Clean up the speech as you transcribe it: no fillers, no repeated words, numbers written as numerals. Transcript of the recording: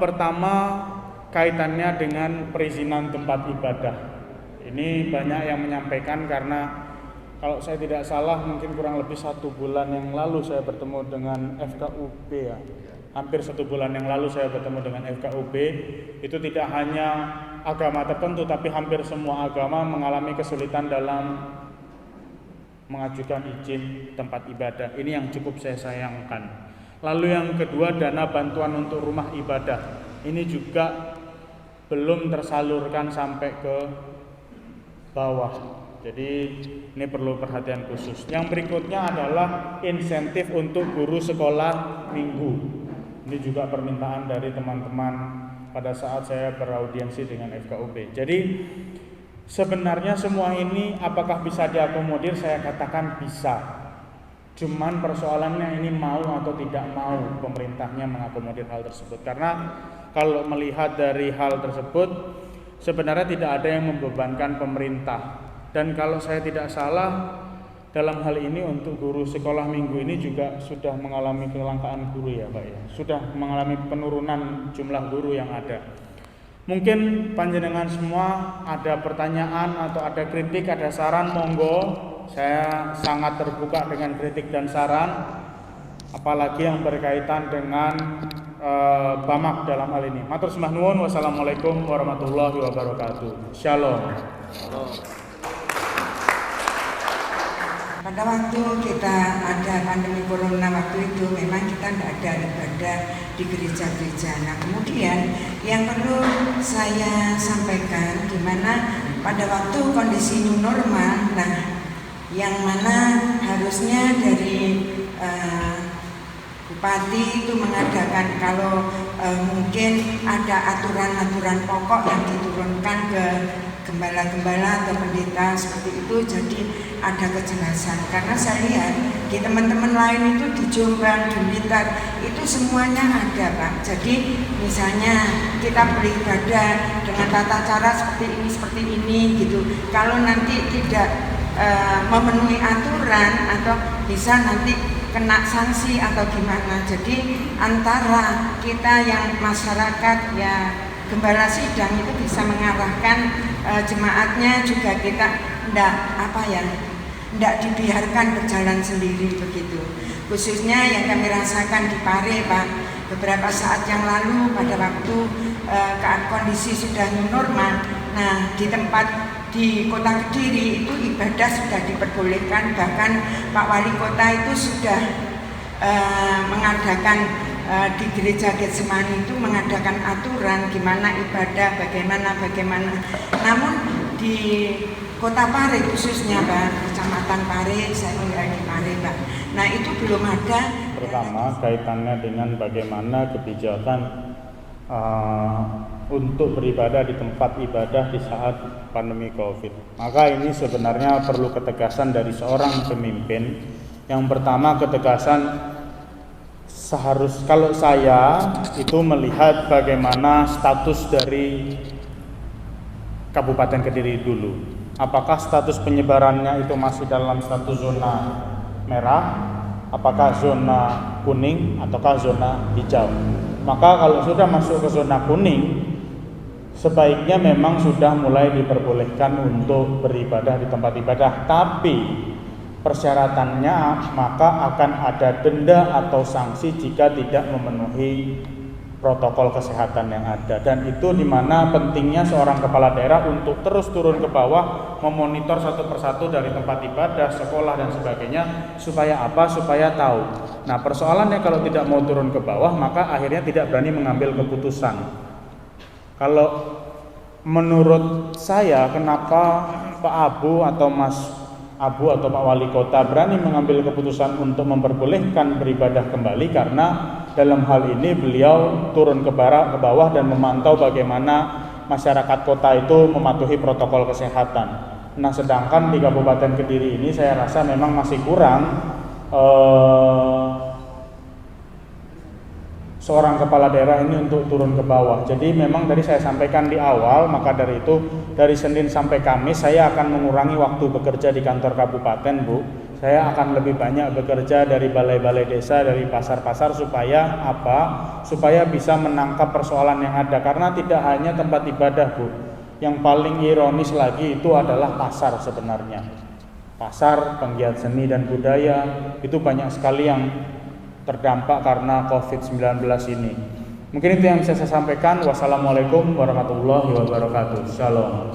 pertama kaitannya dengan perizinan tempat ibadah. Ini banyak yang menyampaikan karena kalau saya tidak salah mungkin kurang lebih 1 bulan yang lalu saya bertemu dengan FKUB ya. Hampir 1 bulan yang lalu saya bertemu dengan FKUB. Itu tidak hanya agama tertentu tapi hampir semua agama mengalami kesulitan dalam mengajukan izin tempat ibadah. Ini yang cukup saya sayangkan. Lalu yang kedua, dana bantuan untuk rumah ibadah. Ini juga belum tersalurkan sampai ke bawah. Jadi ini perlu perhatian khusus. Yang berikutnya adalah insentif untuk guru sekolah minggu. Ini juga permintaan dari teman-teman pada saat saya beraudiensi dengan FKUB. Jadi sebenarnya semua ini apakah bisa diakomodir? Saya katakan bisa. Cuman persoalannya ini mau atau tidak mau pemerintahnya mengakomodir hal tersebut. Karena kalau melihat dari hal tersebut sebenarnya tidak ada yang membebankan pemerintah. Dan kalau saya tidak salah dalam hal ini untuk guru sekolah minggu ini juga sudah mengalami kelangkaan guru ya Pak ya. Sudah mengalami penurunan jumlah guru yang ada. Mungkin panjenengan semua ada pertanyaan atau ada kritik, ada saran, monggo. Saya sangat terbuka dengan kritik dan saran, apalagi yang berkaitan dengan Bamak dalam hal ini. Matur sembah nuwun. Wassalamualaikum warahmatullahi wabarakatuh. Shalom. Pada waktu kita ada pandemi corona waktu itu memang kita tidak ada ibadah di gereja-gereja. Nah kemudian yang perlu saya sampaikan gimana pada waktu kondisi new normal, nah yang mana harusnya dari bupati itu mengadakan kalau mungkin ada aturan-aturan pokok yang diturunkan ke gembala-gembala atau pendeta seperti itu, jadi ada kejelasan. Karena saya lihat di teman-teman lain itu di Jombang, di Blitar itu semuanya ada Pak. Jadi misalnya kita beribadah dengan tata cara seperti ini gitu. Kalau nanti tidak memenuhi aturan atau bisa nanti kena sanksi atau gimana. Jadi antara kita yang masyarakat ya gembala sidang itu bisa mengarahkan jemaatnya juga kita tidak dibiarkan berjalan sendiri begitu. Khususnya yang kami rasakan di Pare Pak, beberapa saat yang lalu pada waktu kondisi sudah new normal. Nah di Kota Kediri itu ibadah sudah diperbolehkan, bahkan Pak Wali Kota itu sudah mengadakan di gereja Getsemani itu mengadakan aturan gimana ibadah, bagaimana. Namun di Kota Pare khususnya Pak, Kecamatan Pare, saya tinggal di Pare Pak. Nah itu belum ada. Pertama kaitannya dengan bagaimana kebijakan untuk beribadah di tempat ibadah di saat pandemi COVID. Maka ini sebenarnya perlu ketegasan dari seorang pemimpin. Yang pertama ketegasan kalau saya itu melihat bagaimana status dari Kabupaten Kediri dulu. Apakah status penyebarannya itu masih dalam status zona merah, apakah zona kuning, ataukah zona hijau. Maka kalau sudah masuk ke zona kuning, sebaiknya memang sudah mulai diperbolehkan untuk beribadah di tempat ibadah. Tapi persyaratannya maka akan ada denda atau sanksi jika tidak memenuhi protokol kesehatan yang ada. Dan itu dimana pentingnya seorang kepala daerah untuk terus turun ke bawah memonitor satu persatu dari tempat ibadah, sekolah dan sebagainya. Supaya apa? Supaya tahu. Nah persoalannya kalau tidak mau turun ke bawah maka akhirnya tidak berani mengambil keputusan. Kalau menurut saya kenapa Pak Abu atau Mas Abu atau Pak Wali Kota berani mengambil keputusan untuk memperbolehkan beribadah kembali, karena dalam hal ini beliau turun ke bawah dan memantau bagaimana masyarakat kota itu mematuhi protokol kesehatan. Nah sedangkan di Kabupaten Kediri ini saya rasa memang masih kurang seorang kepala daerah ini untuk turun ke bawah. Jadi memang tadi saya sampaikan di awal, maka dari itu dari Senin sampai Kamis saya akan mengurangi waktu bekerja di kantor kabupaten Bu. Saya akan lebih banyak bekerja dari balai-balai desa, dari pasar-pasar, supaya apa? Supaya bisa menangkap persoalan yang ada. Karena tidak hanya tempat ibadah, Bu. Yang paling ironis lagi itu adalah pasar sebenarnya. Pasar, penggiat seni dan budaya, itu banyak sekali yang terdampak karena COVID-19 ini. Mungkin itu yang bisa saya sampaikan. Wassalamualaikum warahmatullahi wabarakatuh. Shalom.